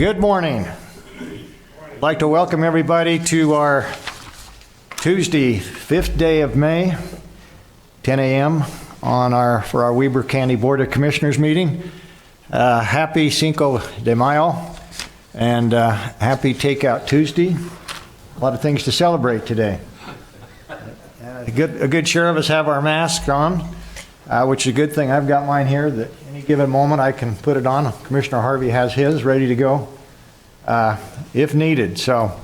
Good morning. I'd like to welcome everybody to our Tuesday, 5th day of May, 10 a.m. for our Weber County Board of Commissioners meeting. Happy Cinco de Mayo and happy Takeout Tuesday. A lot of things to celebrate today. A good share of us have our masks on, which is a good thing. I've got mine here that any given moment I can put it on. Commissioner Harvey has his ready to go if needed. So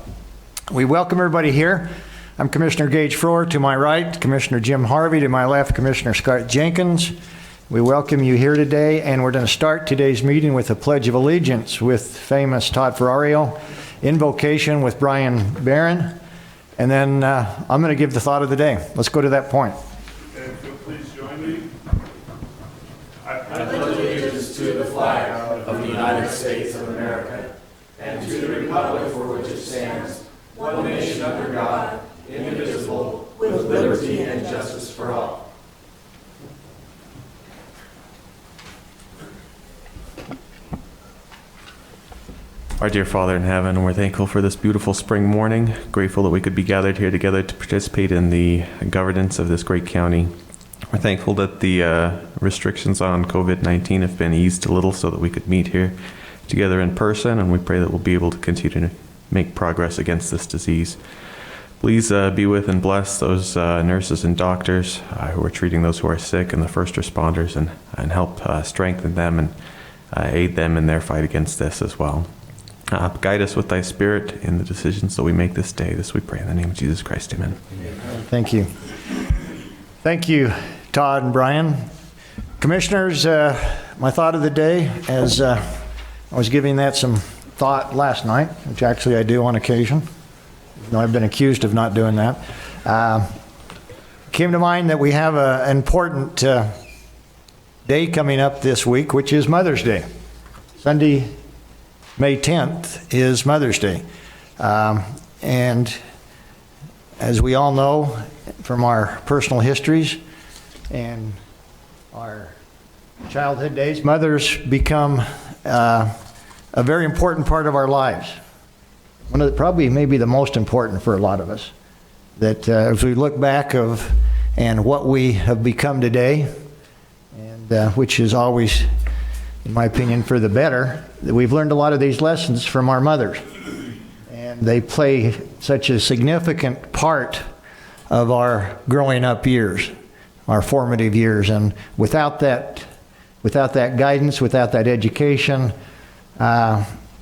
we welcome everybody here. I'm Commissioner Gage Froer to my right, Commissioner Jim Harvey to my left, Commissioner Scott Jenkins. We welcome you here today, and we're going to start today's meeting with a Pledge of Allegiance with famous Todd Ferrario, invocation with Brian Barron, and then I'm going to give the thought of the day. Let's go to that point. Okay, so please join me. I pledge allegiance to the flag of the United States of America and to the republic for which it stands, one nation under God, indivisible, with liberty and justice for all. Our dear Father in heaven, we're thankful for this beautiful spring morning, grateful that we could be gathered here together to participate in the governance of this great county. We're thankful that the restrictions on COVID-19 have been eased a little so that we could meet here together in person, and we pray that we'll be able to continue to make progress against this disease. Please be with and bless those nurses and doctors who are treating those who are sick and the first responders, and help strengthen them and aid them in their fight against this as well. Guide us with thy Spirit in the decisions that we make this day. This we pray in the name of Jesus Christ. Amen. Thank you. Thank you, Todd and Brian. Commissioners, my thought of the day, as I was giving that some thought last night, which actually I do on occasion. I've been accused of not doing that. Came to mind that we have an important day coming up this week, which is Mother's Day. Sunday, May 10th is Mother's Day. And as we all know from our personal histories and our childhood days, mothers become a very important part of our lives. One of the, probably maybe the most important for a lot of us. That as we look back and what we have become today, and which is always, in my opinion, for the better, that we've learned a lot of these lessons from our mothers. And they play such a significant part of our growing up years, our formative years. And without that guidance, without that education,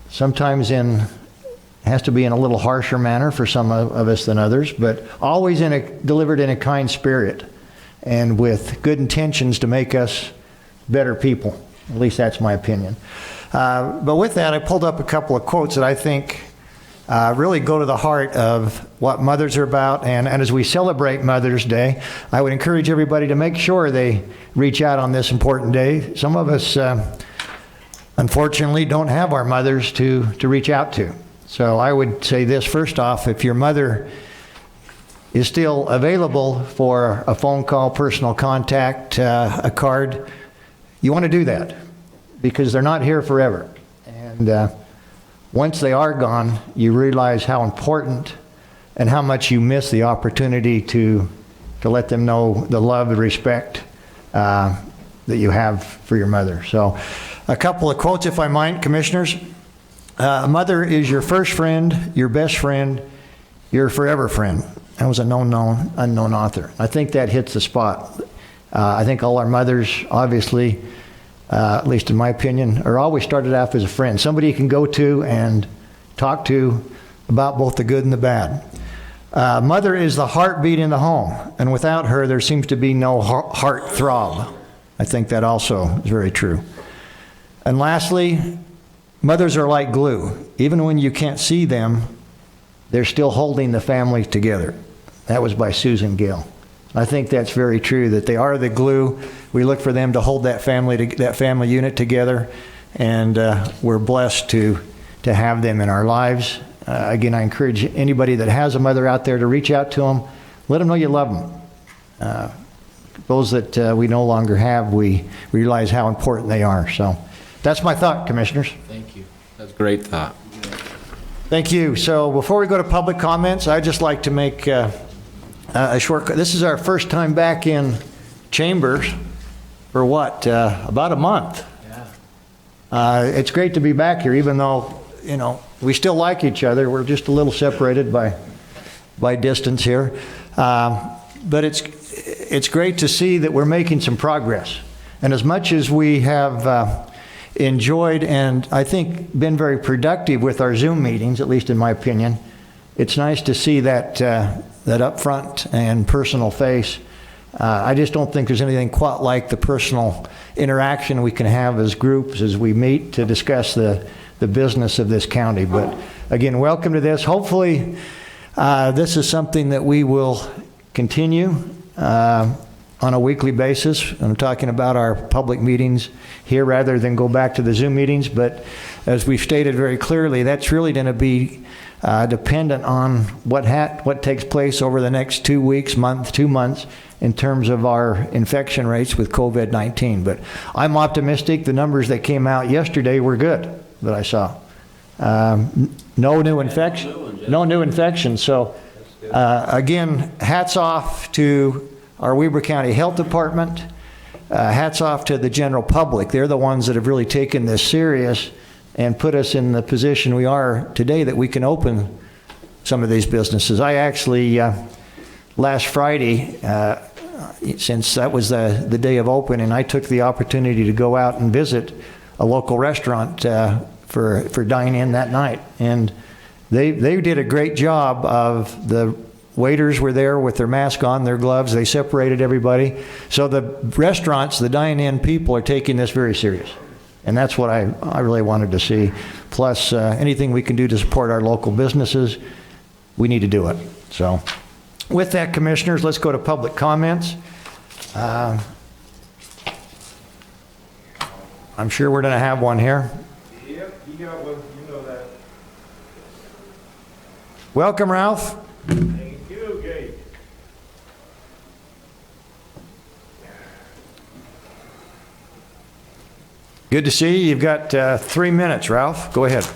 sometimes has to be in a little harsher manner for some of us than others, but always delivered in a kind spirit and with good intentions to make us better people. At least that's my opinion. But with that, I pulled up a couple of quotes that I think really go to the heart of what mothers are about. And as we celebrate Mother's Day, I would encourage everybody to make sure they reach out on this important day. Some of us, unfortunately, don't have our mothers to reach out to. So I would say this, first off: if your mother is still available for a phone call, personal contact, a card, you want to do that, because they're not here forever. And once they are gone, you realize how important and how much you miss the opportunity to let them know the love and respect that you have for your mother. So a couple of quotes, if I might, Commissioners. A mother is your first friend, your best friend, your forever friend. That was an unknown author. I think that hits the spot. I think all our mothers, obviously, at least in my opinion, are always started off as a friend. Somebody you can go to and talk to about both the good and the bad. Mother is the heartbeat in the home, and without her, there seems to be no heart throb. I think that also is very true. And lastly, mothers are like glue. Even when you can't see them, they're still holding the family together. That was by Susan Gale. I think that's very true, that they are the glue. We look for them to hold that family unit together, and we're blessed to have them in our lives. Again, I encourage anybody that has a mother out there to reach out to them. Let them know you love them. Those that we no longer have, we realize how important they are. So that's my thought, Commissioners. Thank you. That's a great thought. Thank you. So before we go to public comments, I'd just like to make a short, this is our first time back in chambers for what, about a month. It's great to be back here, even though, you know, we still like each other. We're just a little separated by distance here. But it's great to see that we're making some progress. And as much as we have enjoyed and I think been very productive with our Zoom meetings, at least in my opinion, it's nice to see that upfront and personal face. I just don't think there's anything quite like the personal interaction we can have as groups as we meet to discuss the business of this county. But again, welcome to this. Hopefully, this is something that we will continue on a weekly basis. I'm talking about our public meetings here rather than go back to the Zoom meetings. But as we've stated very clearly, that's really going to be dependent on what takes place over the next 2 weeks, 2 months, in terms of our infection rates with COVID-19. But I'm optimistic. The numbers that came out yesterday were good that I saw. No new infection. So again, hats off to our Weber County Health Department. Hats off to the general public. They're the ones that have really taken this serious and put us in the position we are today that we can open some of these businesses. I actually, last Friday, since that was the day of opening, I took the opportunity to go out and visit a local restaurant for dine-in that night. And they did a great job of the waiters were there with their mask on, their gloves. They separated everybody. So the restaurants, the dine-in people are taking this very serious. And that's what I really wanted to see. Plus, anything we can do to support our local businesses, we need to do it. So with that, commissioners, let's go to public comments. I'm sure we're going to have one here. Yep, you got one, you know that. Welcome, Ralph. Thank you, Gabe. Good to see you. You've got 3 minutes, Ralph. Go ahead.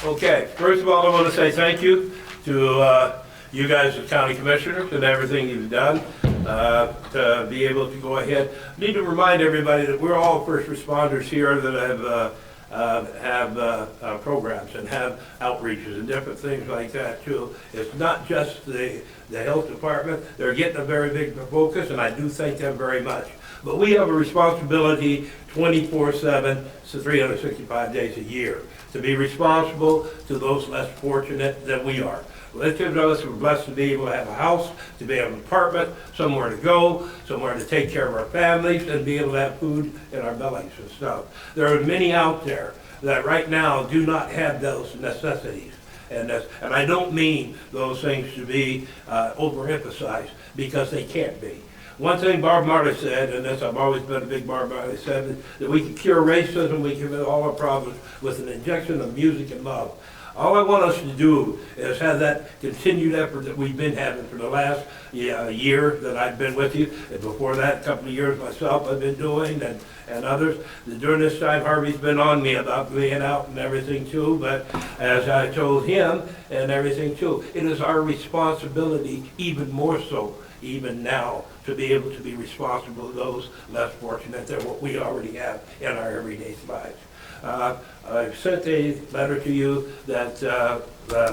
Okay, first of all, I want to say thank you to you guys as county commissioners and everything you've done to be able to go ahead. Need to remind everybody that we're all first responders here that have programs and have outreaches and different things like that too. It's not just the health department. They're getting a very big focus, and I do thank them very much. But we have a responsibility 24/7, so 365 days a year, to be responsible to those less fortunate than we are. Each of us are blessed to be able to have a house, to be have an apartment, somewhere to go, somewhere to take care of our families, and be able to have food in our bellies and stuff. There are many out there that right now do not have those necessities. And I don't mean those things to be overemphasized, because they can't be. One thing Bob Marley said, and this I've always been a big Bob Marley, said that we can cure racism, we can cure all our problems with an injection of music and love. All I want us to do is have that continued effort that we've been having for the last year that I've been with you, and before that, a couple of years myself I've been doing, and others. During this time, Harvey's been on me about being out and everything too, but as I told him and everything too, it is our responsibility, even more so, even now, to be able to be responsible to those less fortunate than what we already have in our everyday lives. I've sent a letter to you that the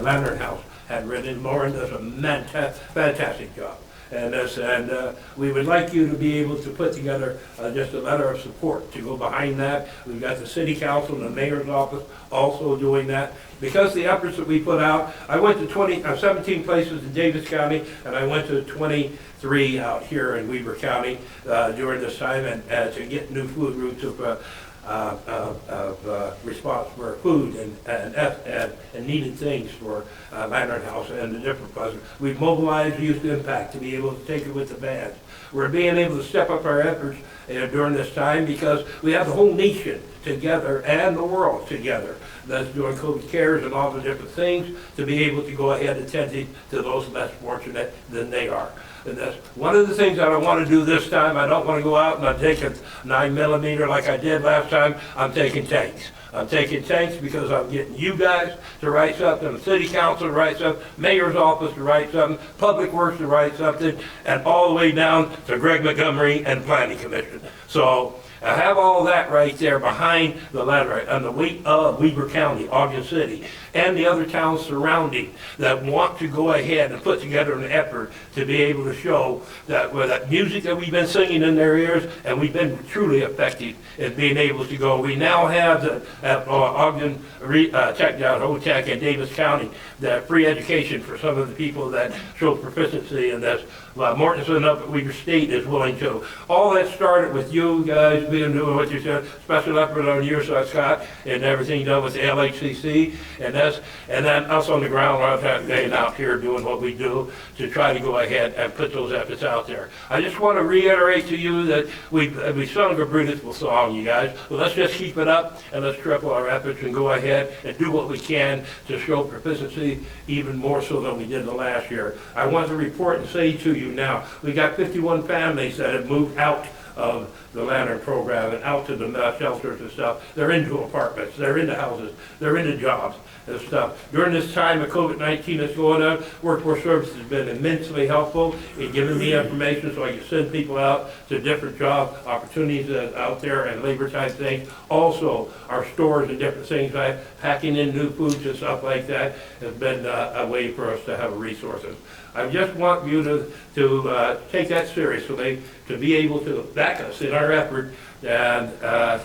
Lantern House had written. Lauren does a fantastic job. And we would like you to be able to put together just a letter of support to go behind that. We've got the city council and the mayor's office also doing that. Because the efforts that we put out, I went to 17 places in Davis County, and I went to 23 out here in Weber County during this time, and to get new food routes of response for food and needed things for Lantern House and the different places. We've mobilized Youth Impact to be able to take it with the bands. We're being able to step up our efforts during this time because we have the whole nation together and the world together that's doing COVID cares and all the different things to be able to go ahead and attend to those less fortunate than they are. And that's one of the things that I want to do this time. I don't want to go out and I take a 9mm like I did last time. I'm taking tanks. I'm taking tanks because I'm getting you guys to write something, the city council to write something, mayor's office to write something, public works to write something, and all the way down to Greg Montgomery and planning commission. So I have all that right there behind the letter on the weight of Weber County, Ogden City, and the other towns surrounding that want to go ahead and put together an effort to be able to show that with that music that we've been singing in their ears, and we've been truly effective in being able to go. We now have at Ogden Tech down Tech and Davis County, that free education for some of the people that show proficiency in this. Mortensen up at Weber State is willing to. All that started with you guys doing what you said, special effort on your side, Scott, and everything done with the LHCC, and then us on the ground all that day and out here doing what we do to try to go ahead and put those efforts out there. I just want to reiterate to you that we sung a beautiful song, you guys, but let's just keep it up and let's triple our efforts and go ahead and do what we can to show proficiency even more so than we did the last year. I want to report and say to you now, we got 51 families that have moved out of the Lantern program and out to the shelters and stuff. They're into apartments, they're into houses, they're into jobs and stuff. During this time of COVID-19 that's going on, Workforce Services has been immensely helpful in giving me information so I can send people out to different job opportunities out there and labor type things. Also, our stores and different things, packing in new foods and stuff like that has been a way for us to have resources. I just want you to take that serious so to be able to back us in our effort. And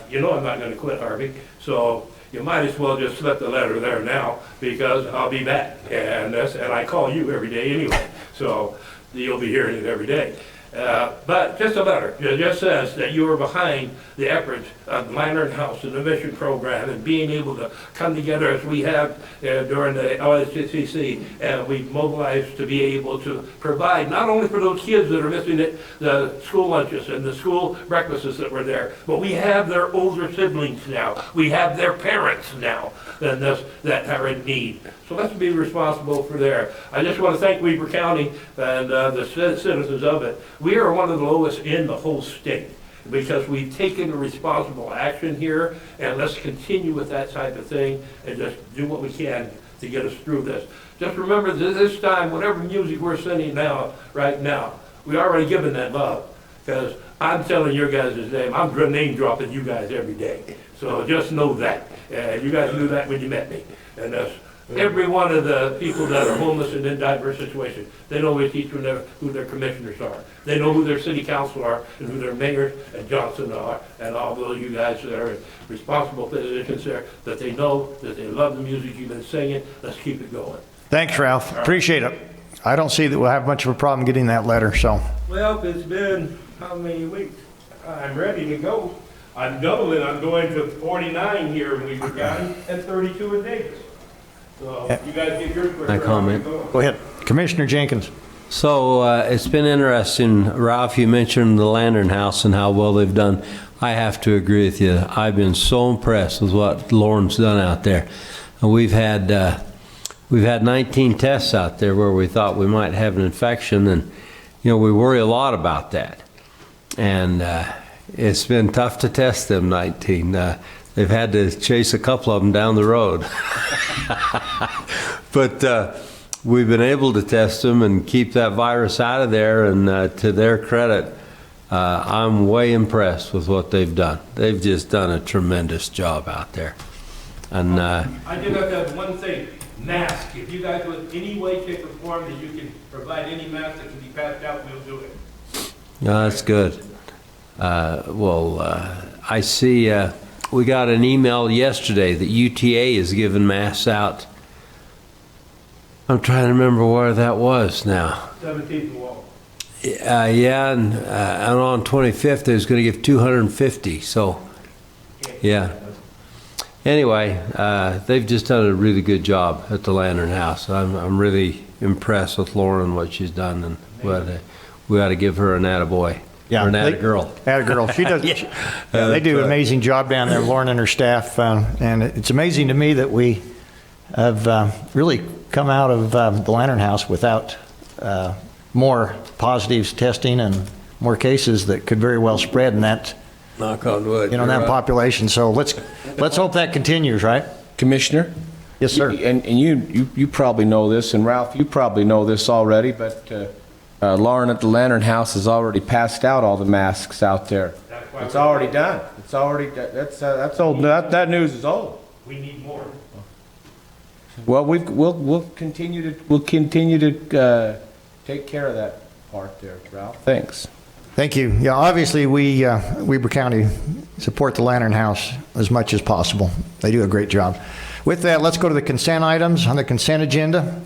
you know I'm not going to quit, Harvey. So you might as well just slip the letter there now because I'll be back. And I call you every day anyway. So you'll be hearing it every day. But just a letter. It just says that you are behind the efforts of the Lantern House and the Mission Program and being able to come together as we have during the LSCC, and we've mobilized to be able to provide not only for those kids that are missing the school lunches and the school breakfasts that were there, but we have their older siblings now. We have their parents now that are in need. So let's be responsible for there. I just want to thank Weber County and the citizens of it. We are one of the lowest in the whole state because we've taken a responsible action here, and let's continue with that type of thing and just do what we can to get us through this. Just remember this time, whatever music we're sending right now, we already given that love, because I'm telling your guys' name, I'm name dropping you guys every day. So just know that. You guys knew that when you met me. And that's every one of the people that are homeless and in diverse situations. They know who their commissioners are. They know who their city council are and who their mayors and Johnson are, and all those you guys that are in responsible positions there, that they know that they love the music you've been singing. Let's keep it going. Thanks, Ralph. Appreciate it. I don't see that we'll have much of a problem getting that letter, so. Well, it's been how many weeks? I'm ready to go. I'm doubling. I'm going to 49 here in Weber County and 32 in Davis. So you guys get your quick. My comment. Go ahead. Commissioner Jenkins. So it's been interesting. Ralph, you mentioned the Lantern House and how well they've done. I have to agree with you. I've been so impressed with what Lauren's done out there. And we've had 19 tests out there where we thought we might have an infection, and we worry a lot about that. And it's been tough to test them 19. They've had to chase a couple of them down the road. But we've been able to test them and keep that virus out of there, and to their credit, I'm way impressed with what they've done. They've just done a tremendous job out there. And I do have to have one thing. Mask. If you guys would any way, shape, or form that you can provide any mask that can be passed out, we'll do it. no, that's good. I see we got an email yesterday that UTA is giving masks out. I'm trying to remember where that was now. 17th wall. Yeah, and on 25th, they was going to give 250. So, yeah. Anyway, they've just done a really good job at the Lantern House. I'm really impressed with Lauren and what she's done, and we ought to give her an attaboy. Yeah, or an attagirl. Attagirl. She does. Yeah, they do an amazing job down there, Lauren and her staff. And it's amazing to me that we have really come out of the Lantern House without more positives testing and more cases that could very well spread in that, Knock on wood. you know, that population. So let's hope that continues, right? Commissioner? Yes, sir. And you probably know this, and Ralph, you probably know this already, but Lauren at the Lantern House has already passed out all the masks out there. It's already done. It's already, that's old. That news is old. We need more. Well, we'll continue to take care of that part there, Ralph. Thanks. Thank you. Yeah, obviously, we, Weber County, support the Lantern House as much as possible. They do a great job. With that, let's go to the consent items on the consent agenda.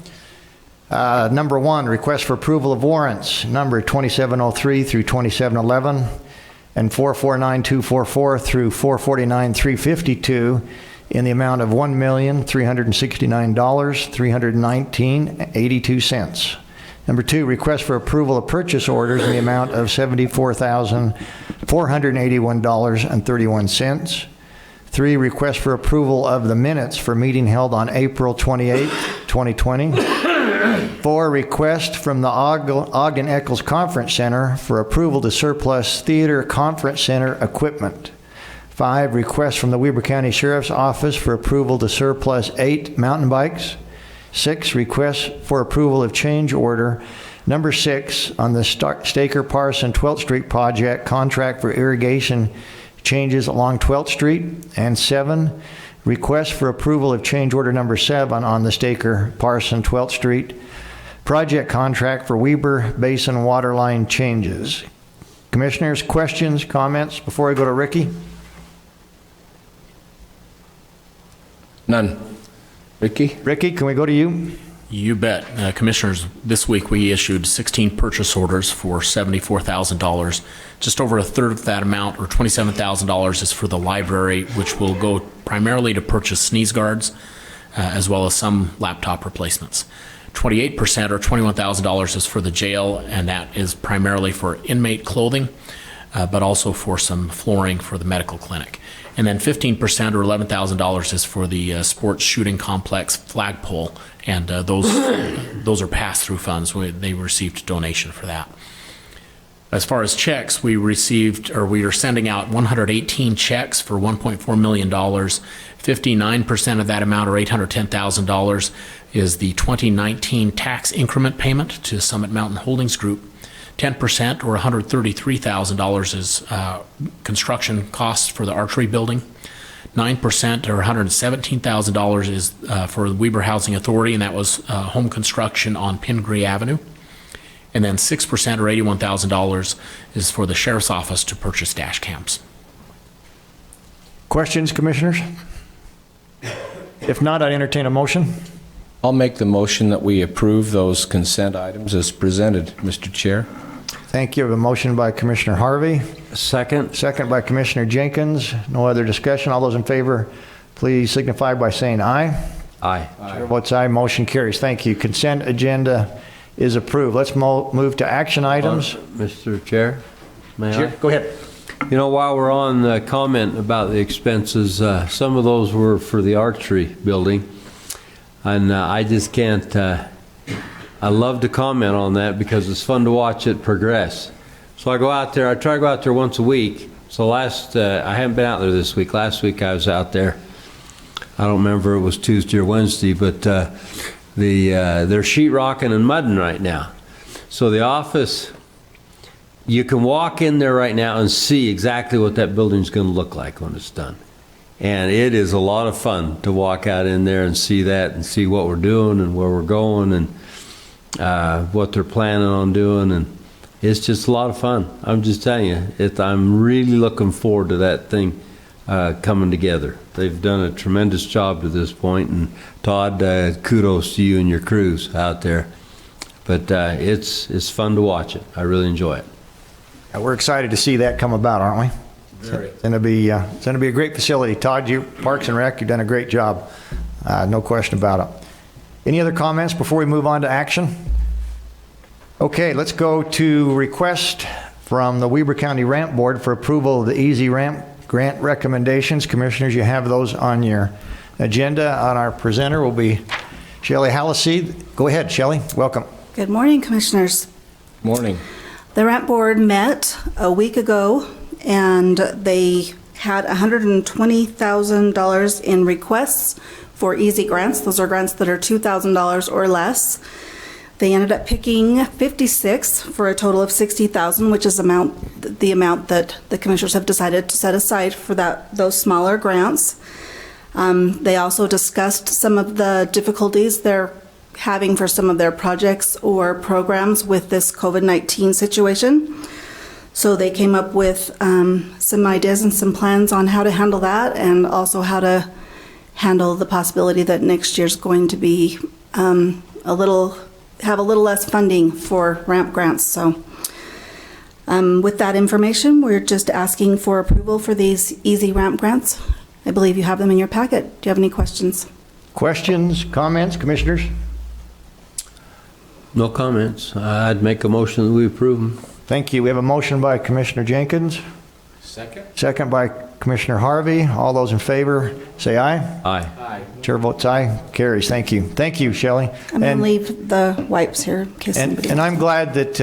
Number 1, request for approval of warrants, number 2703 through 2711, and 449244 through 449352, in the amount of $1,369,319.82. Number 2, request for approval of purchase orders in the amount of $74,481.31. 3, request for approval of the minutes for meeting held on April 28, 2020. 4, request from the Ogden Eccles Conference Center for approval to surplus theater conference center equipment. 5, request from the Weber County Sheriff's Office for approval to surplus 8 mountain bikes. 6, request for approval of change order number 6 on the Staker Parson 12th Street project contract for irrigation changes along 12th Street. And 7, request for approval of change order number 7 on the Staker Parson 12th Street project contract for Weber Basin water line changes. Commissioners, questions, comments before I go to Ricky? None. Ricky? Ricky, can we go to you? You bet. Commissioners, this week we issued 16 purchase orders for $74,000. Just over a third of that amount, or $27,000, is for the library, which will go primarily to purchase sneeze guards, as well as some laptop replacements. 28%, or $21,000, is for the jail, and that is primarily for inmate clothing, but also for some flooring for the medical clinic. And then 15%, or $11,000, is for the sports shooting complex flagpole, and those are pass-through funds. They received donation for that. As far as checks, we are sending out 118 checks for $1.4 million. 59% of that amount, or $810,000, is the 2019 tax increment payment to Summit Mountain Holdings Group. 10%, or $133,000, is construction costs for the archery building. 9%, or $117,000, is for the Weber Housing Authority, and that was home construction on Pingree Avenue. And then 6%, or $81,000, is for the Sheriff's Office to purchase dash cams. Questions, Commissioners? If not, I'd entertain a motion. I'll make the motion that we approve those consent items as presented, Mr. Chair. Thank you. I have a motion by Commissioner Harvey. Second. Second by Commissioner Jenkins. No other discussion. All those in favor, please signify by saying aye. Aye. Chair votes aye. Motion carries. Thank you. Consent agenda is approved. Let's move to action items. Mr. Chair, may I? Go ahead. You know, while we're on the comment about the expenses, some of those were for the archery building. And I just can't, I love to comment on that because it's fun to watch it progress. So I try to go out there once a week. So I haven't been out there this week. Last week I was out there. I don't remember if it was Tuesday or Wednesday, but they're sheetrocking and mudding right now. So the office, you can walk in there right now and see exactly what that building's going to look like when it's done. And it is a lot of fun to walk out in there and see that and see what we're doing and where we're going and what they're planning on doing. And it's just a lot of fun. I'm just telling you, I'm really looking forward to that thing coming together. They've done a tremendous job to this point. And Todd, kudos to you and your crews out there. But it's fun to watch it. I really enjoy it. We're excited to see that come about, aren't we? Very. It's going to be a great facility. Todd, you Parks and Rec, you've done a great job. No question about it. Any other comments before we move on to action? Okay, let's go to request from the Weber County Ramp Board for approval of the Easy Ramp grant recommendations. Commissioners, you have those on your agenda. On our presenter will be Shelley Hallisey. Go ahead, Shelley. Welcome. Good morning, Commissioners. Morning. The ramp board met a week ago, and they had $120,000 in requests for easy grants. Those are grants that are $2,000 or less. They ended up picking 56 for a total of $60,000, which is the amount that the commissioners have decided to set aside for those smaller grants. They also discussed some of the difficulties they're having for some of their projects or programs with this COVID-19 situation. So they came up with some ideas and some plans on how to handle that, and also how to handle the possibility that next year's going to be have a little less funding for ramp grants. So with that information, we're just asking for approval for these easy ramp grants. I believe you have them in your packet. Do you have any questions? Questions, comments, commissioners? No comments. I'd make a motion that we approve them. Thank you. We have a motion by Commissioner Jenkins, Second? second by Commissioner Harvey. All those in favor, say aye. Aye. Aye. Chair votes aye. Carries. Thank you. Thank you, Shelley. I'm going to leave the wipes here in case somebody... And I'm glad that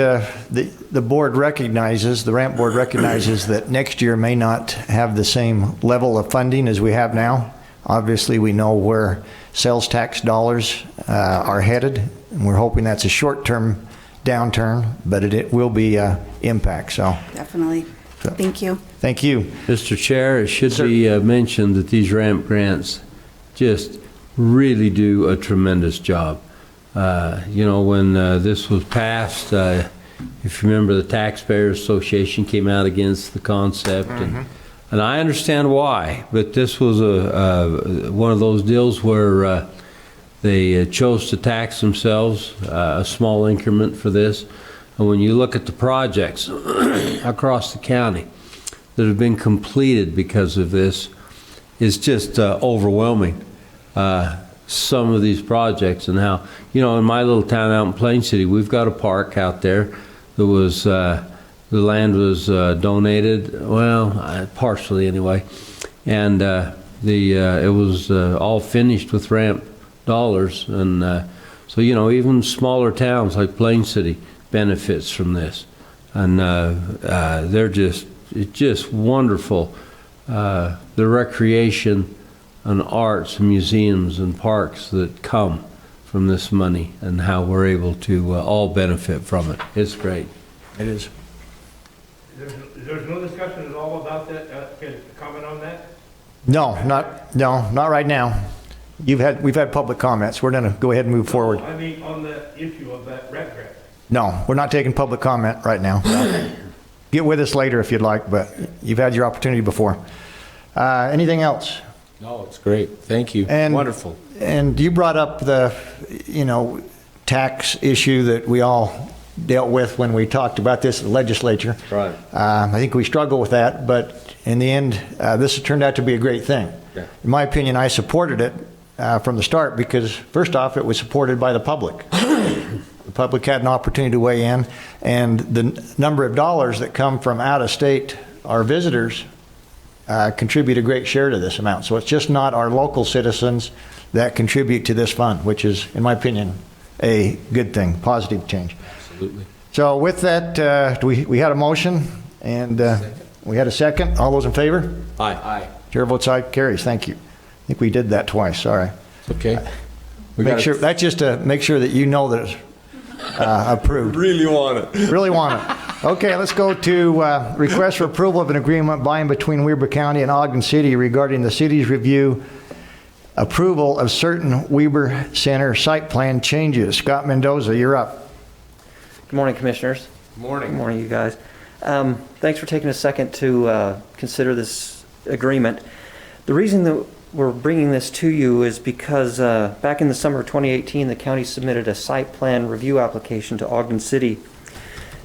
the board recognizes, the ramp board recognizes that next year may not have the same level of funding as we have now. Obviously, we know where sales tax dollars are headed, and we're hoping that's a short-term downturn, but it will be impact. So Definitely. Thank you. thank you. Mr. Chair, it should Sir. be mentioned that these ramp grants just really do a tremendous job. When this was passed, if you remember, the Taxpayers Association came out against the concept, and I understand why, but this was one of those deals where they chose to tax themselves a small increment for this. And when you look at the projects across the county that have been completed because of this, it's just overwhelming. Some of these projects, and how, in my little town out in Plain City, we've got a park out there that was, the land was donated, well, partially anyway, and it was all finished with ramp dollars, and so even smaller towns like Plain City benefits from this, and it's just wonderful. The recreation and arts and museums and parks that come from this money, and how we're able to all benefit from it. It's great. It is. There's no discussion at all about that? Can you comment on that? No, not right now. We've had public comments. We're going to go ahead and move forward. I mean, on the issue of that ramp grant. No, we're not taking public comment right now. Get with us later if you'd like, but you've had your opportunity before. Anything else? No, it's great. Thank you. And, Wonderful. And you brought up the, tax issue that we all dealt with when we talked about this at the legislature. Right. I think we struggle with that, but in the end, this has turned out to be a great thing. Yeah. In my opinion, I supported it from the start because, first off, it was supported by the public. The public had an opportunity to weigh in, and the number of dollars that come from out of state, our visitors, contribute a great share to this amount. So it's just not our local citizens that contribute to this fund, which is, in my opinion, a good thing, positive change. Absolutely. So with that, we had a motion, and we had a second. All those in favor? Aye. Aye. Chair votes aye, carries. Thank you. I think we did that twice, sorry. Okay. That's just to make sure that you know that it's approved. Really want it. Really want it. Okay, let's go to request for approval of an agreement by and between Weber County and Ogden City regarding the city's review approval of certain Weber Center site plan changes. Scott Mendoza, you're up. Good morning, Commissioners. Morning. Good morning, you guys. Thanks for taking a second to consider this agreement. The reason that we're bringing this to you is because back in the summer of 2018, the county submitted a site plan review application to Ogden City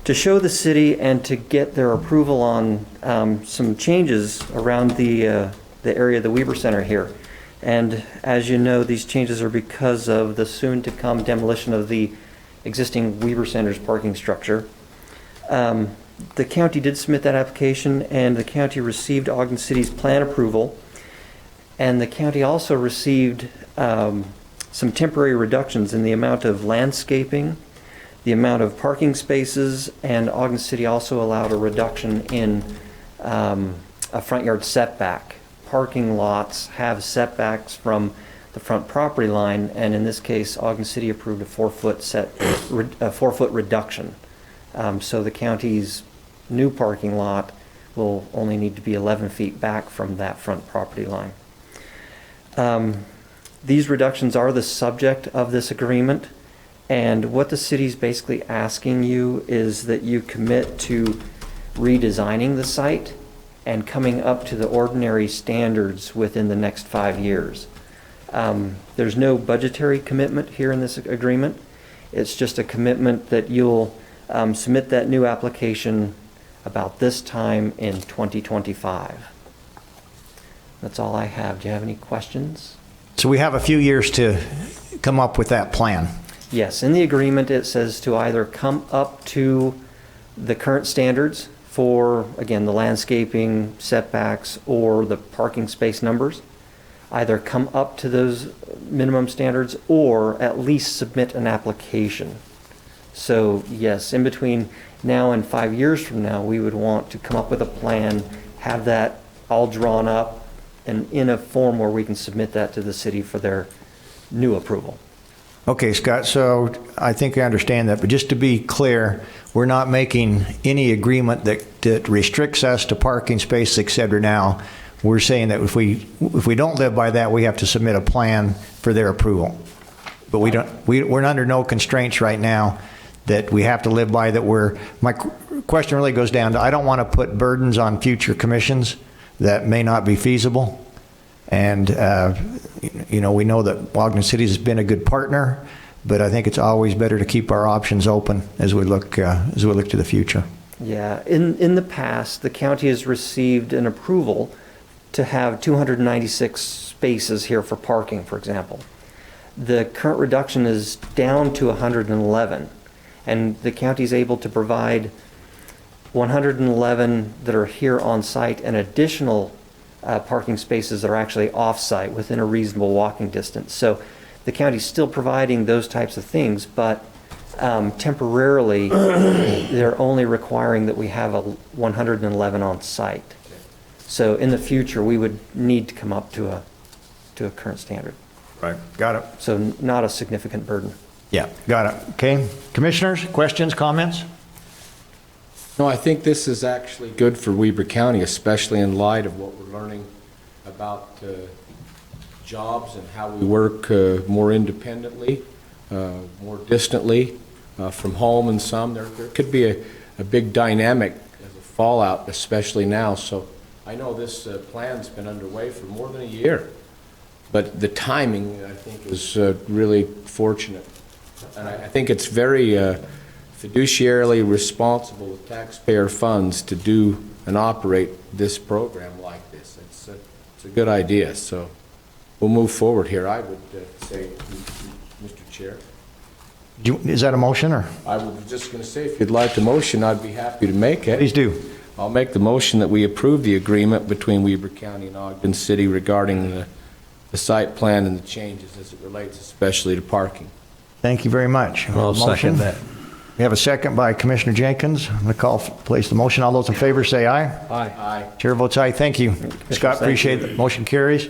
to show the city and to get their approval on some changes around the area of the Weber Center here. And as you know, these changes are because of the soon-to-come demolition of the existing Weber Center's parking structure. The county did submit that application, and the county received Ogden City's plan approval. And the county also received some temporary reductions in the amount of landscaping the amount of parking spaces, and Ogden City also allowed a reduction in a front yard setback. Parking lots have setbacks from the front property line, and in this case, Ogden City approved a 4-foot reduction. So the county's new parking lot will only need to be 11 feet back from that front property line. These reductions are the subject of this agreement, and what the city's basically asking you is that you commit to redesigning the site and coming up to the ordinary standards within the next 5 years. There's no budgetary commitment here in this agreement. It's just a commitment that you'll submit that new application about this time in 2025. That's all I have. Do you have any questions? So we have a few years to come up with that plan. Yes, in the agreement it says to either come up to the current standards for, again, the landscaping, setbacks, or the parking space numbers. Either come up to those minimum standards or at least submit an application. So yes, in between now and 5 years from now, we would want to come up with a plan, have that all drawn up and in a form where we can submit that to the city for their new approval. Okay, Scott, so I think I understand that, but just to be clear, we're not making any agreement that restricts us to parking spaces, et cetera now. We're saying that if we don't live by that, we have to submit a plan for their approval. But we're under no constraints right now that we have to live by that my question really goes down to, I don't want to put burdens on future commissions that may not be feasible. And, we know that Ogden City has been a good partner, but I think it's always better to keep our options open as we look to the future. Yeah, in the past, the county has received an approval to have 296 spaces here for parking, for example. The current reduction is down to 111, and the county is able to provide 111 that are here on site and additional parking spaces that are actually off-site within a reasonable walking distance. So the county's still providing those types of things, but temporarily they're only requiring that we have a 111 on site. So in the future, we would need to come up to a current standard. Right. Got it. So not a significant burden. Yeah, got it. Okay. Commissioners, questions, comments? No, I think this is actually good for Weber County, especially in light of what we're learning about jobs and how we work more independently, more distantly from home and some. There could be a big dynamic as a fallout, especially now. So I know this plan's been underway for more than a year, but the timing, I think, is really fortunate. And I think it's very fiduciarily responsible with taxpayer funds to do and operate this program like this. It's a good idea, so we'll move forward here. I would say, Mr. Chair. Is that a motion, or? I was just going to say, if you'd like a motion, I'd be happy to make it. Please do. I'll make the motion that we approve the agreement between Weber County and Ogden City regarding the site plan and the changes as it relates especially to parking. Thank you very much. I'll second that. We have a second by Commissioner Jenkins. I'm going to place the motion. All those in favor say aye. Aye. Aye. Chair votes aye. Thank you. Scott, appreciate it. Motion carries.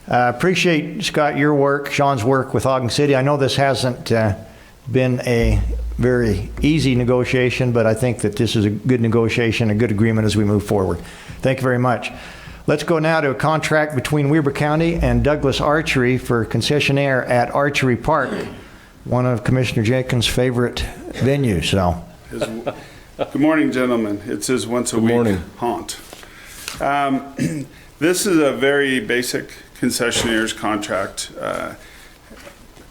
Appreciate, Scott, your work, Sean's work with Ogden City. I know this hasn't been a very easy negotiation, but I think that this is a good negotiation, a good agreement as we move forward. Thank you very much. Let's go now to a contract between Weber County and Douglas Archery for concessionaire at Archery Park, one of Commissioner Jenkins' favorite venues. So, good morning, gentlemen. It's his once-a-week haunt. This is a very basic concessionaire's contract.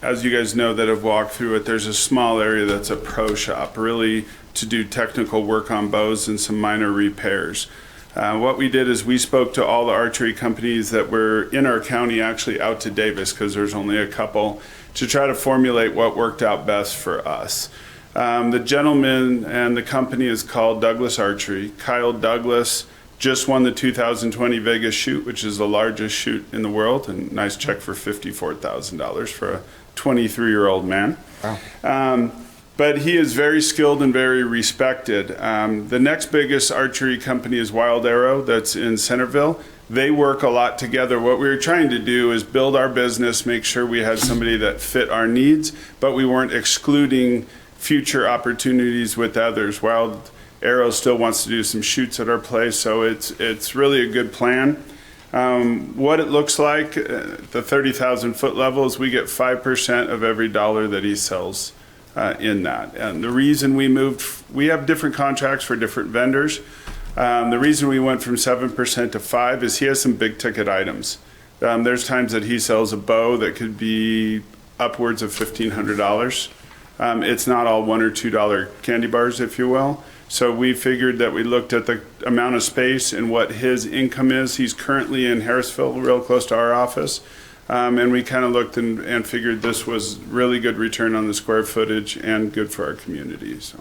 As you guys know that have walked through it, there's a small area that's a pro shop, really to do technical work on bows and some minor repairs. What we did is we spoke to all the archery companies that were in our county, actually out to Davis, because there's only a couple, to try to formulate what worked out best for us. The gentleman and the company is called Douglas Archery. Kyle Douglas just won the 2020 Vegas shoot, which is the largest shoot in the world, and nice check for $54,000 for a 23-year-old man. Wow. but he is very skilled and very respected. The next biggest archery company is Wild Arrow, that's in Centerville. They work a lot together. What we were trying to do is build our business, make sure we had somebody that fit our needs, but we weren't excluding future opportunities with others. Wild Arrow still wants to do some shoots at our place, so it's really a good plan. What it looks like, the 30,000 foot level, is we get 5% of every dollar that he sells in that. And the reason we have different contracts for different vendors. The reason we went from 7% to 5% is he has some big ticket items. There's times that he sells a bow that could be upwards of $1,500. It's not all $1 or $2 candy bars, if you will. So we figured that we looked at the amount of space and what his income is. He's currently in Harrisville, real close to our office. And we kind of looked and figured this was really good return on the square footage and good for our community. So.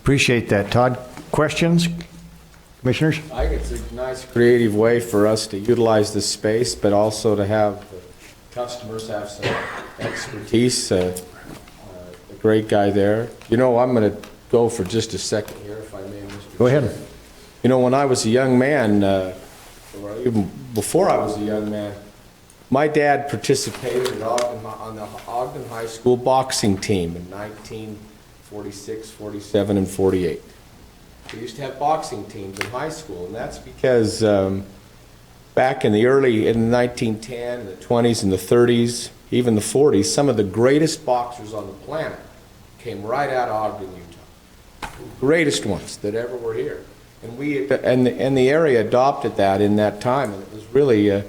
Appreciate that. Todd, questions? Commissioners? I think it's a nice creative way for us to utilize this space, but also to have the customers have some expertise. A great guy there. You know, I'm going to go for just a second here, if I may, Mr. Go ahead. Chair. You know, when I was a young man, or even before I was a young man, my dad participated on the Ogden High School boxing team in 1946, 47, and 48. We used to have boxing teams in high school, and that's because back in the 1910, the 20s, and the 30s, even the 40s, some of the greatest boxers on the planet came right out of Ogden, Utah. Greatest ones that ever were here. And the area adopted that in that time, and it was really a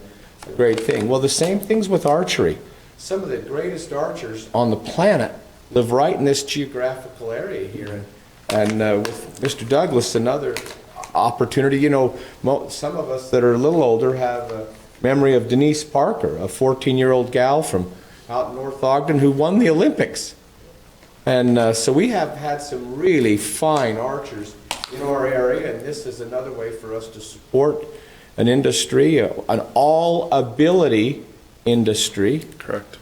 great thing. Well, the same thing's with archery. Some of the greatest archers on the planet live right in this geographical area here. And with Mr. Douglas, another opportunity, you know, some of us that are a little older have a memory of Denise Parker, a 14-year-old gal from out in North Ogden who won the Olympics. And so we have had some really fine archers in our area, and this is another way for us to support an industry, an all-ability industry. Correct.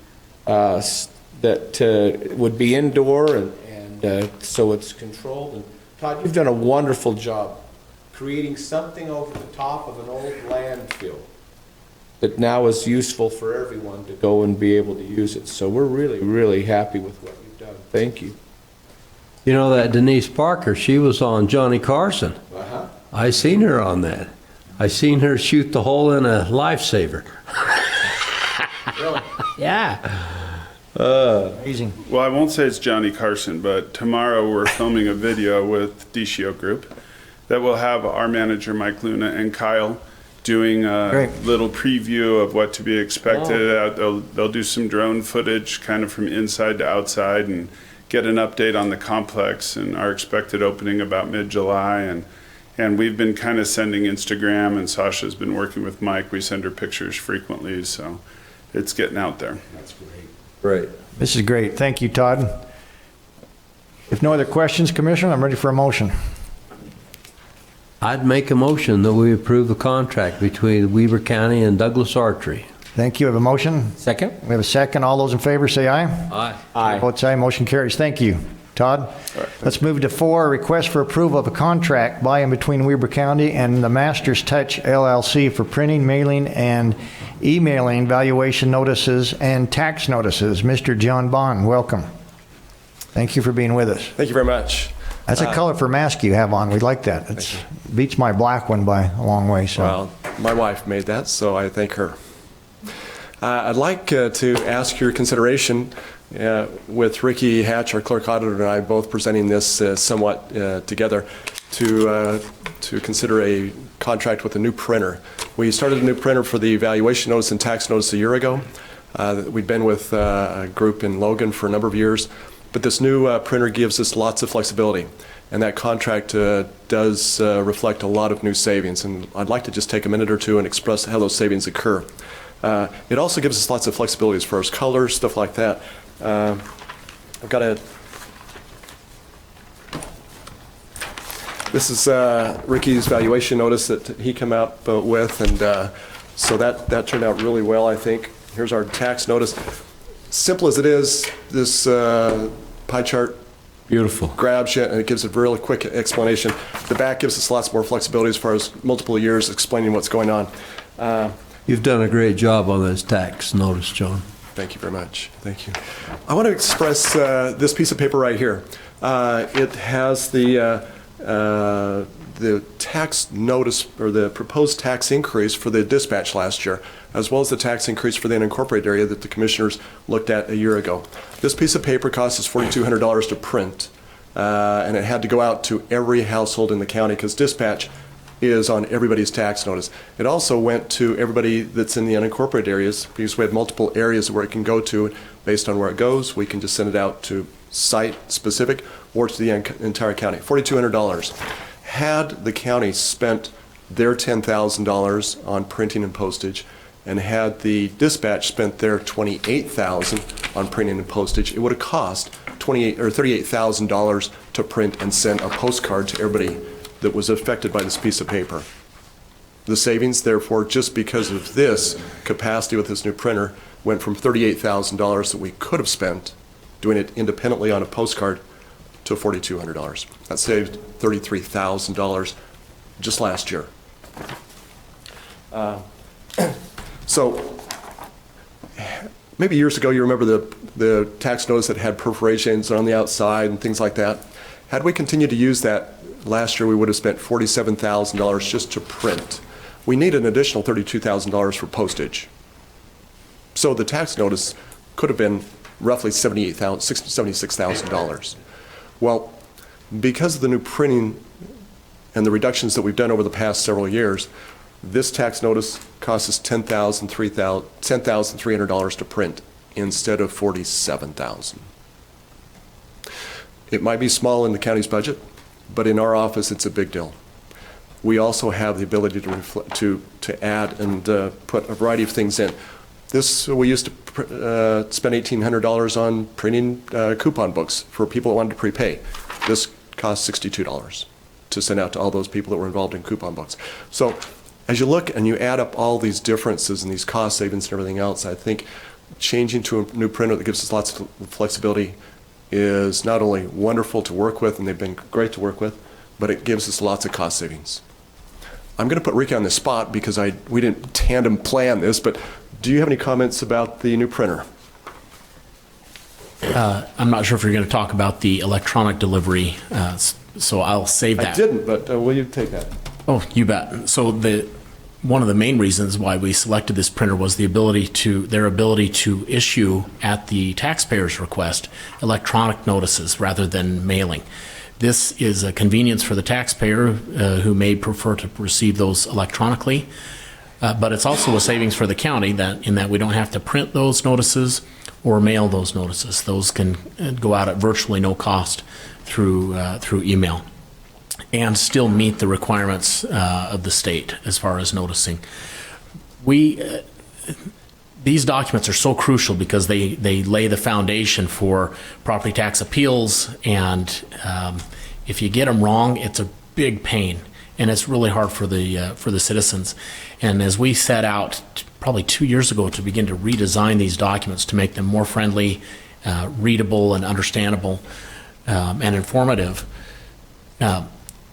That would be indoor and so it's controlled. And Todd, you've done a wonderful job creating something over the top of an old landfill that now is useful for everyone to go and be able to use it. So we're really, really happy with what you've done. Thank you. You know that Denise Parker, she was on Johnny Carson. Uh-huh. I seen her on that. I seen her shoot the hole in a lifesaver. Really? Yeah. Amazing. Well, I won't say it's Johnny Carson, but tomorrow we're filming a video with DCO Group that will have our manager, Mike Luna, and Kyle doing a Great. little preview of what to be expected. They'll do some drone footage kind of from inside to outside and get an update on the complex and our expected opening about mid-July. And we've been kind of sending Instagram, and Sasha's been working with Mike. We send her pictures frequently, so it's getting out there. That's great. Great. This is great. Thank you, Todd. If no other questions, Commissioner, I'm ready for a motion. I'd make a motion that we approve the contract between Weber County and Douglas Archery. Thank you. We have a motion. Second? We have a second. All those in favor say aye. Aye. Aye. Votes aye. Motion carries. Thank you, Todd. Let's move to 4, request for approval of a contract by and between Weber County and the Masters Touch LLC for printing, mailing, and emailing valuation notices and tax notices. Mr. John Bond, welcome. Thank you for being with us. Thank you very much. That's a colorful mask you have on. We like that. It beats my black one by a long way. So. Well, my wife made that, so I thank her. I'd like to ask your consideration with Ricky Hatch, our clerk auditor, and I both presenting this somewhat together to consider a contract with a new printer. We started a new printer for the valuation notice and tax notice a year ago. We'd been with a group in Logan for a number of years, but this new printer gives us lots of flexibility, and that contract does reflect a lot of new savings, and I'd like to just take a minute or two and express how those savings occur. It also gives us lots of flexibility as far as colors, stuff like that. I've got a... This is Ricky's valuation notice that he came out with, and so that turned out really well, I think. Here's our tax notice. Simple as it is, this pie chart Beautiful. grabs you, and it gives a really quick explanation. The back gives us lots more flexibility as far as multiple years explaining what's going on. You've done a great job on this tax notice, John. Thank you very much. Thank you. I want to express this piece of paper right here. It has the tax notice, or the proposed tax increase for the dispatch last year, as well as the tax increase for the unincorporated area that the commissioners looked at a year ago. This piece of paper cost us $4,200 to print, and it had to go out to every household in the county because dispatch is on everybody's tax notice. It also went to everybody that's in the unincorporated areas because we have multiple areas where it can go to. Based on where it goes, we can just send it out to site specific or to the entire county. $4,200. Had the county spent their $10,000 on printing and postage, and had the dispatch spent their $28,000 on printing and postage, it would have cost $38,000 to print and send a postcard to everybody that was affected by this piece of paper. The savings, therefore, just because of this capacity with this new printer, went from $38,000 that we could have spent doing it independently on a postcard to $4,200. That saved $33,000 just last year. So maybe years ago, you remember the tax notice that had perforations on the outside and things like that. Had we continued to use that last year, we would have spent $47,000 just to print. We need an additional $32,000 for postage. So the tax notice could have been roughly $76,000. Well, because of the new printing and the reductions that we've done over the past several years, this tax notice costs us $10,300 to print instead of $47,000. It might be small in the county's budget, but in our office, it's a big deal. We also have the ability to add and put a variety of things in. We used to spend $1,800 on printing coupon books for people that wanted to prepay. This costs $62 to send out to all those people that were involved in coupon books. So as you look and you add up all these differences and these cost savings and everything else, I think changing to a new printer that gives us lots of flexibility is not only wonderful to work with, and they've been great to work with, but it gives us lots of cost savings. I'm going to put Ricky on the spot because we didn't tandem plan this, but do you have any comments about the new printer? I'm not sure if you're going to talk about the electronic delivery, so I'll save that. I didn't, but will you take that? Oh, you bet. So one of the main reasons why we selected this printer was their ability to issue at the taxpayer's request electronic notices rather than mailing. This is a convenience for the taxpayer who may prefer to receive those electronically, but it's also a savings for the county in that we don't have to print those notices or mail those notices. Those can go out at virtually no cost through email, and still meet the requirements of the state as far as noticing. These documents are so crucial because they lay the foundation for property tax appeals, and if you get them wrong, it's a big pain, and it's really hard for the citizens. And as we set out probably 2 years ago to begin to redesign these documents to make them more friendly, readable, and understandable, and informative,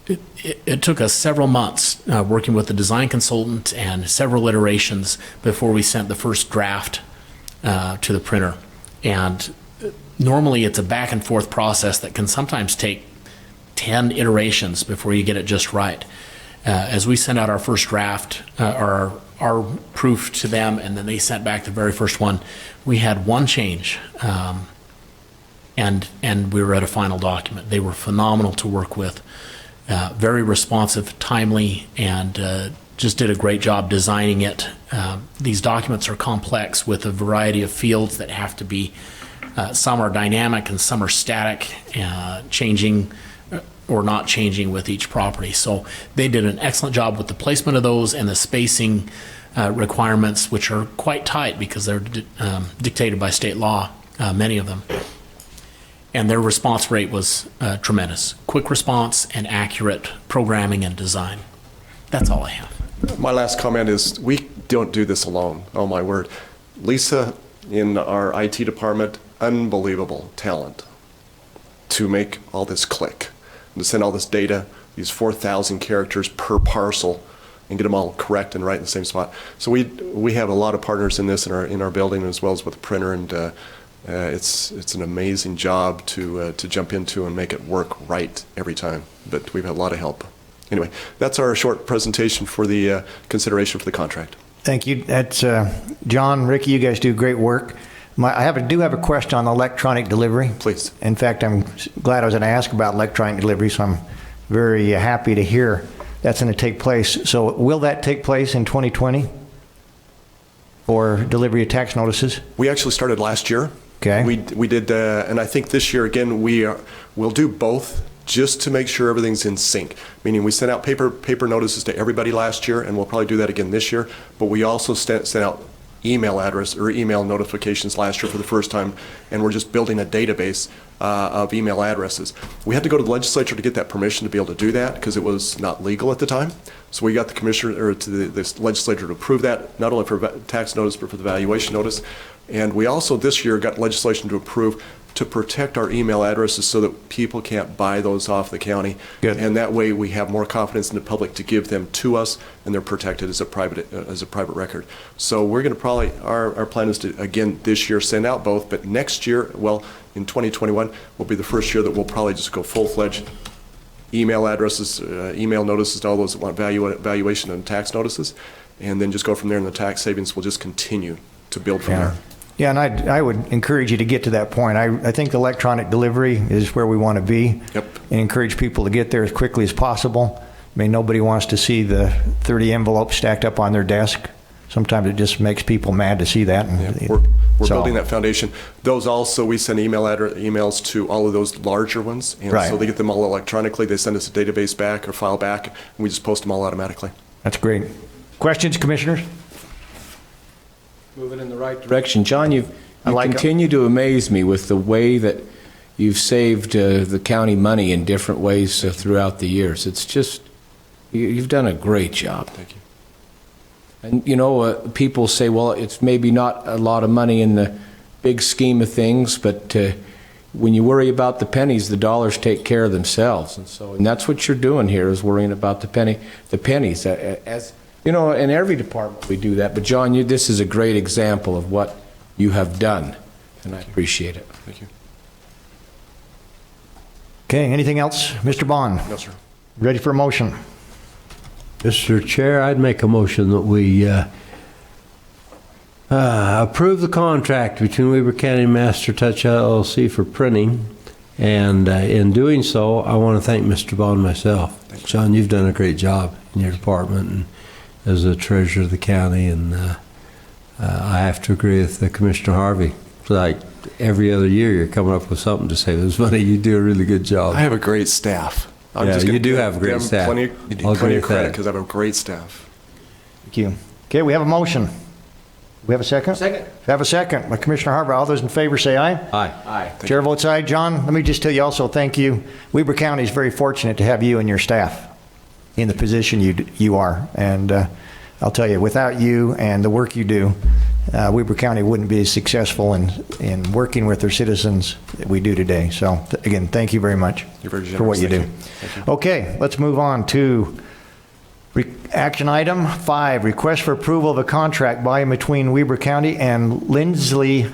it took us several months working with the design consultant and several iterations before we sent the first draft to the printer. And normally it's a back and forth process that can sometimes take 10 iterations before you get it just right. As we sent out our first draft, our proof to them, and then they sent back the very first one, we had one change, and we were at a final document. They were phenomenal to work with. Very responsive, timely, and just did a great job designing it. These documents are complex with a variety of fields that have to be, some are dynamic and some are static, changing or not changing with each property. So they did an excellent job with the placement of those and the spacing requirements, which are quite tight because they're dictated by state law, many of them. And their response rate was tremendous. Quick response and accurate programming and design. That's all I have. My last comment is we don't do this alone. Oh, my word. Lisa in our IT department, unbelievable talent. to make all this click, and to send all this data, these 4,000 characters per parcel, and get them all correct and right in the same spot. So we have a lot of partners in this in our building, as well as with the printer, and it's an amazing job to jump into and make it work right every time. But we've had a lot of help. Anyway, that's our short presentation for the consideration for the contract. Thank you. That's John, Ricky, you guys do great work. I do have a question on electronic delivery. Please. In fact, I'm glad I was going to ask about electronic delivery, so I'm very happy to hear that's going to take place. So will that take place in 2020 for delivery of tax notices? We actually started last year. Okay. We did, and I think this year again we'll do both, just to make sure everything's in sync. Meaning we sent out paper notices to everybody last year, and we'll probably do that again this year. But we also sent out email address or email notifications last year for the first time, and we're just building a database of email addresses. We had to go to the legislature to get that permission to be able to do that, because it was not legal at the time. So we got the commissioner or to the legislature to approve that, not only for tax notice but for the valuation notice. And we also this year got legislation to approve to protect our email addresses so that people can't buy those off the county. Good. And that way we have more confidence in the public to give them to us, and they're protected as a private record. So we're going to probably, our plan is to, again, this year send out both, but next year, well, in 2021, will be the first year that we'll probably just go full-fledged email addresses, email notices to all those that want valuation and tax notices, and then just go from there, and the tax savings will just continue to build from there. Yeah, and I would encourage you to get to that point. I think electronic delivery is where we want to be. Yep. And encourage people to get there as quickly as possible. I mean, nobody wants to see the 30 envelopes stacked up on their desk. Sometimes it just makes people mad to see that. And Yeah, we're building that foundation. Those also, we send emails to all of those larger ones, and Right. so they get them all electronically. They send us a database back or file back, and we just post them all automatically. That's great. Questions, commissioners? Moving in the right direction. John, you like it. continue to amaze me with the way that you've saved the county money in different ways throughout the years. It's just, you've done a great job. Thank you. And, you know, people say, well, it's maybe not a lot of money in the big scheme of things, but when you worry about the pennies, the dollars take care of themselves. And that's what you're doing here, is worrying about the pennies. As you know, in every department we do that. But John, this is a great example of what you have done, and I appreciate it. Thank you. Okay, anything else? Mr. Bond? No, sir. Ready for a motion? Mr. Chair, I'd make a motion that we approve the contract between Weber County Master Touch LLC for printing. And in doing so, I want to thank Mr. Bond myself. John, you've done a great job in your department and as the treasurer of the county. And I have to agree with Commissioner Harvey. It's like every other year you're coming up with something to save this money. You do a really good job. I have a great staff. You do have a great staff. Plenty I'll of agree with credit that. because I have a great staff. Thank you. Okay, we have a motion. We have a second? Second. We have a second. By Commissioner Harvey. All those in favor say aye. Aye. Aye. Chair votes aye. John, let me just tell you also, thank you. Weber County is very fortunate to have you and your staff in the position you are. And I'll tell you, without you and the work you do, Weber County wouldn't be as successful in working with their citizens that we do today. So, again, thank you very much You're very generous. for what you do. Thank you. Okay, let's move on to action item 5, request for approval of a contract by and between Weber County and Lindsay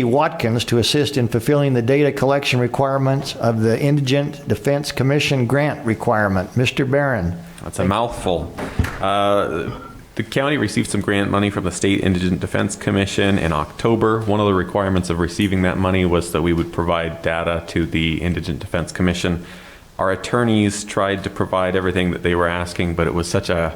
Watkins to assist in fulfilling the data collection requirements of the Indigent Defense Commission grant requirement. Mr. Barron. That's a mouthful. The county received some grant money from the State Indigent Defense Commission in October. One of the requirements of receiving that money was that we would provide data to the Indigent Defense Commission. Our attorneys tried to provide everything that they were asking, but it was such a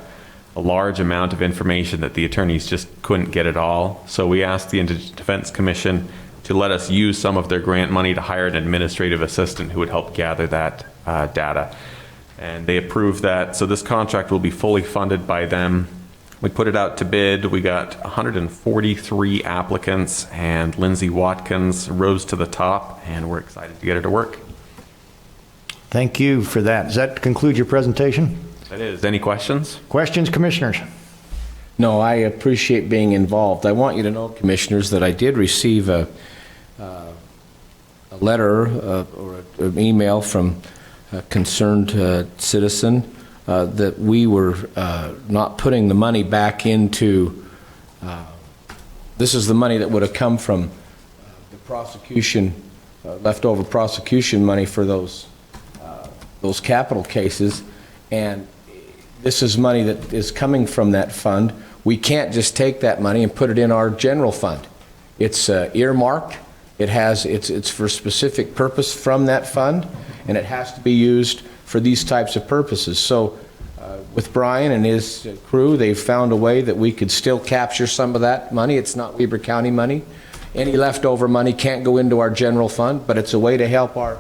large amount of information that the attorneys just couldn't get it all. So we asked the Indigent Defense Commission to let us use some of their grant money to hire an administrative assistant who would help gather that data. And they approved that. So this contract will be fully funded by them. We put it out to bid. We got 143 applicants, and Lindsay Watkins rose to the top, and we're excited to get her to work. Thank you for that. Does that conclude your presentation? That is. Any questions? Questions, commissioners? No, I appreciate being involved. I want you to know, commissioners, that I did receive letter or an email from a concerned citizen that we were not putting the money back into, this is the money that would have come from the prosecution, leftover prosecution money for those capital cases, and this is money that is coming from that fund. We can't just take that money and put it in our general fund. It's earmarked. It's for a specific purpose from that fund, and it has to be used for these types of purposes. So with Brian and his crew, they've found a way that we could still capture some of that money. It's not Weber County money. Any leftover money can't go into our general fund, but it's a way to help our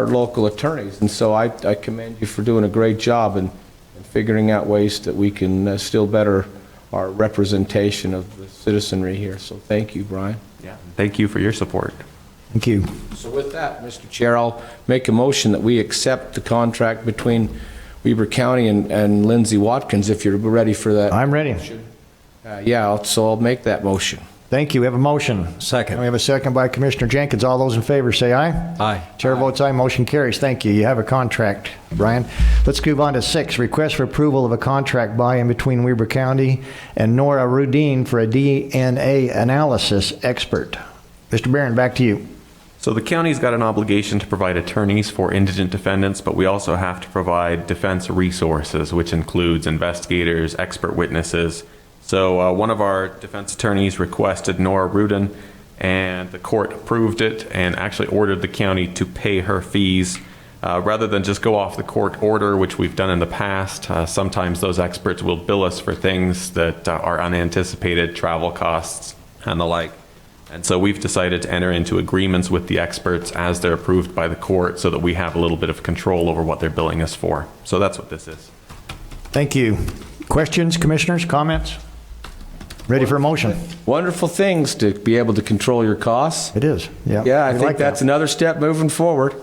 local attorneys. And so I commend you for doing a great job in figuring out ways that we can still better our representation of the citizenry here. So thank you, Brian. Yeah. Thank you for your support. Thank you. So with that, Mr. Chair, I'll make a motion that we accept the contract between Weber County and Lindsay Watkins, if you're ready for that. I'm ready. So I'll make that motion. Thank you. We have a motion. Second. And we have a second by Commissioner Jenkins. All those in favor say aye. Aye. Chair votes aye. Motion carries. Thank you. You have a contract, Brian. Let's move on to 6. Request for approval of a contract by and between Weber County and Nora Rudin for a DNA analysis expert. Mr. Barron, back to you. So the county's got an obligation to provide attorneys for indigent defendants, but we also have to provide defense resources, which includes investigators, expert witnesses. So one of our defense attorneys requested Nora Rudin, and the court approved it and actually ordered the county to pay her fees rather than just go off the court order, which we've done in the past. Sometimes those experts will bill us for things that are unanticipated, travel costs and the like. And so we've decided to enter into agreements with the experts as they're approved by the court so that we have a little bit of control over what they're billing us for. So that's what this is. Thank you. Questions, commissioners, comments? Ready for a motion? Wonderful things to be able to control your costs. It is. Yeah. Yeah, I We think like that's that. another step moving forward.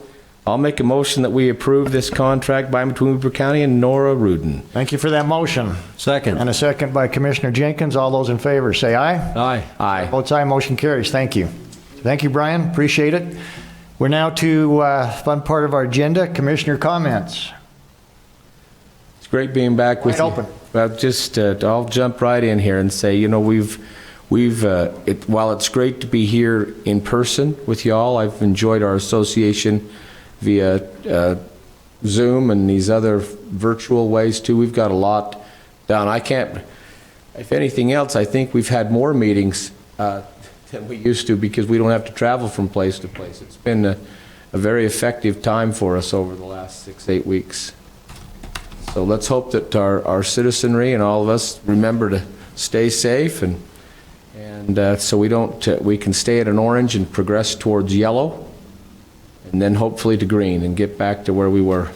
I'll make a motion that we approve this contract by and between Weber County and Nora Rudin. Thank you for that motion. Second. And a second by Commissioner Jenkins. All those in favor say aye. Aye. Aye. Votes aye. Motion carries. Thank you. Thank you, Brian. Appreciate it. We're now to fun part of our agenda, commissioner comments. It's great being back with you. Wide open. Well, just I'll jump right in here and say, we've while it's great to be here in person with y'all, I've enjoyed our association via Zoom and these other virtual ways too. We've got a lot done. If anything else, I think we've had more meetings than we used to because we don't have to travel from place to place. It's been a very effective time for us over the last 6-8 weeks. So let's hope that our citizenry and all of us remember to stay safe and so we can stay at an orange and progress towards yellow and then hopefully to green and get back to where we were.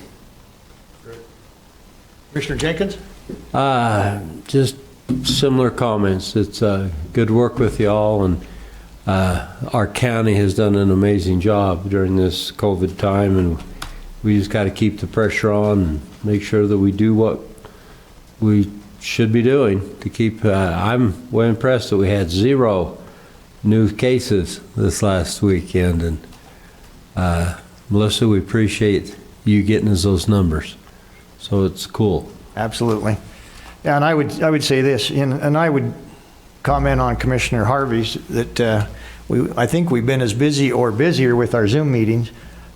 Commissioner Jenkins? Just similar comments. It's good work with y'all, and our county has done an amazing job during this COVID time, and we just got to keep the pressure on and make sure that we do what we should be doing to keep. I'm well impressed that we had 0 new cases this last weekend, and Melissa, we appreciate you getting us those numbers. So it's cool. Absolutely. Yeah, and I would say this, and I would comment on Commissioner Harvey's that I think we've been as busy or busier with our Zoom meetings,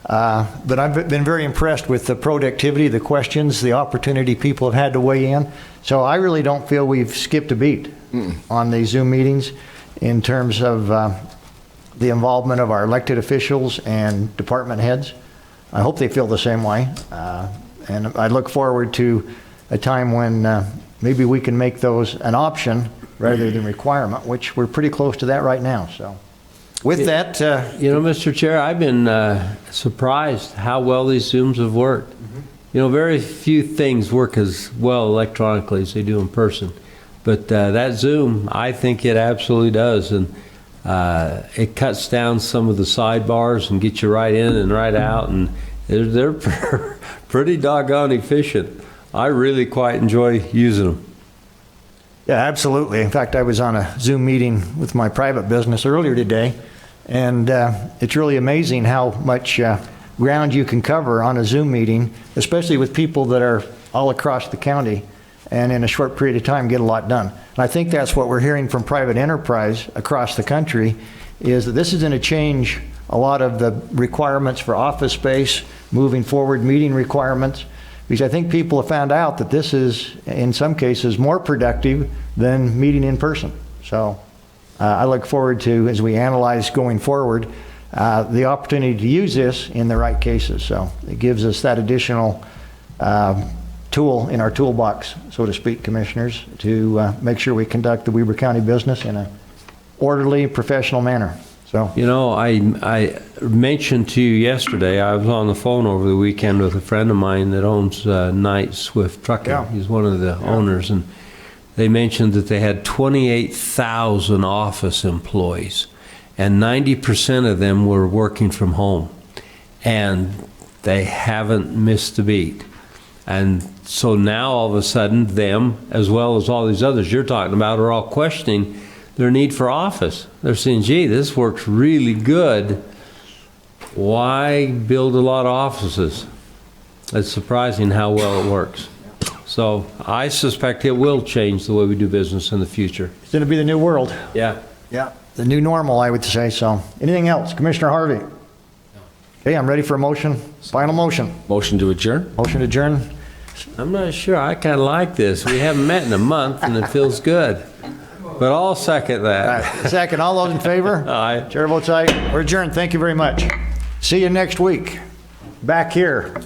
but I've been very impressed with the productivity, the questions, the opportunity people have had to weigh in. So I really don't feel we've skipped a beat on these Zoom meetings in terms of the involvement of our elected officials and department heads. I hope they feel the same way. And I look forward to a time when maybe we can make those an option rather than requirement, which we're pretty close to that right now. So with that... Mr. Chair, I've been surprised how well these Zooms have worked. Very few things work as well electronically as they do in person. But that Zoom, I think it absolutely does. And it cuts down some of the sidebars and gets you right in and right out. And they're pretty doggone efficient. I really quite enjoy using them. Yeah, absolutely. In fact, I was on a Zoom meeting with my private business earlier today, And it's really amazing how much ground you can cover on a Zoom meeting, especially with people that are all across the county, and in a short period of time get a lot done. And I think that's what we're hearing from private enterprise across the country, is that this is going to change a lot of the requirements for office space, moving forward, meeting requirements, because I think people have found out that this is, in some cases, more productive than meeting in person. So I look forward to, as we analyze going forward, the opportunity to use this in the right cases. So it gives us that additional tool in our toolbox, so to speak, commissioners, to make sure we conduct the Weber County business in an orderly, professional manner. So, You know, I mentioned to you yesterday, I was on the phone over the weekend with a friend of mine that owns Knight Swift Trucking. Yeah. He's one of the owners, and they mentioned that they had 28,000 office employees, and 90% of them were working from home, and they haven't missed a beat. And so now all of a sudden, them, as well as all these others you're talking about, are all questioning their need for office. They're saying, gee, this works really good. Why build a lot of offices? It's surprising how well it works. So I suspect it will change the way we do business in the future. it's going to be the new world. Yeah. Yeah, the new normal, I would say. So anything else? Commissioner Harvey? Okay, I'm ready for a motion. Final motion. Motion to adjourn? Motion to adjourn. I'm not sure. I kind of like this. We haven't met in a month, and it feels good. But I'll second All that. right, second. All those in favor? Aye. Chair votes aye. We're adjourned. Thank you very much. See you next week. Back here.